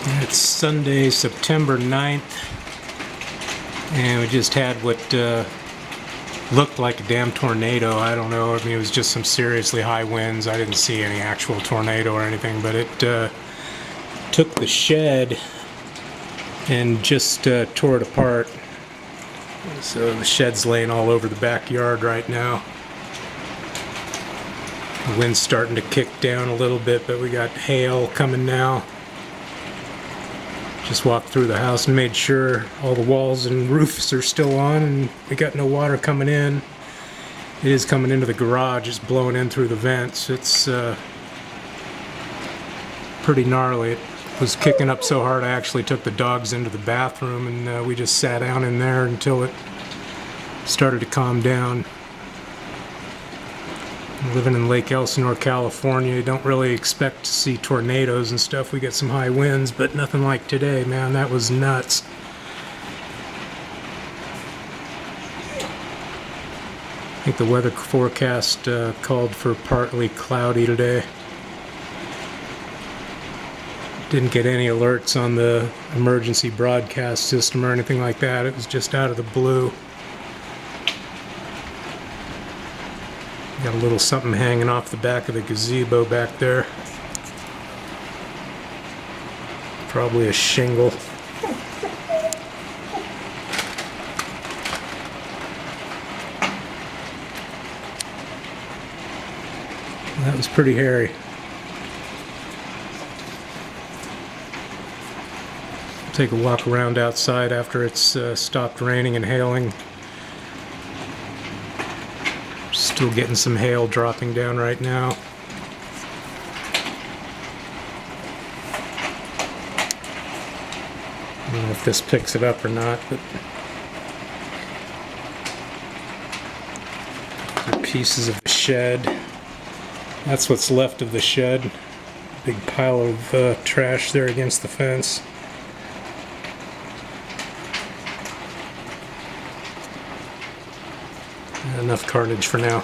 It's Sunday, September 9th, and we just had what looked like a damn tornado. I don't know, I mean, it was just some seriously high winds. I didn't see any actual tornado or anything, but it took the shed and just tore it apart. So the shed's laying all over the backyard right now. The wind's starting to kick down a little bit, but we got hail coming now. Just walked through the house and made sure all the walls and roofs are still on, and we got no water coming in. It is coming into the garage, it's blowing in through the vents. It's pretty gnarly. It was kicking up so hard I actually took the dogs into the bathroom, and we just sat down in there until it started to calm down. Living in Lake Elsinore, California, you don't really expect to see tornadoes and stuff. We get some high winds, but nothing like today, man. That was nuts. I think the weather forecast called for partly cloudy today. Didn't get any alerts on the emergency broadcast system or anything like that. It was just out of the blue. Got a little something hanging off the back of the gazebo back there. Probably a shingle. That was pretty hairy. Take a walk around outside after it's stopped raining and hailing. Still getting some hail dropping down right now. I don't know if this picks it up or not, but the pieces of the shed. That's what's left of the shed. Big pile of trash there against the fence. Enough carnage for now.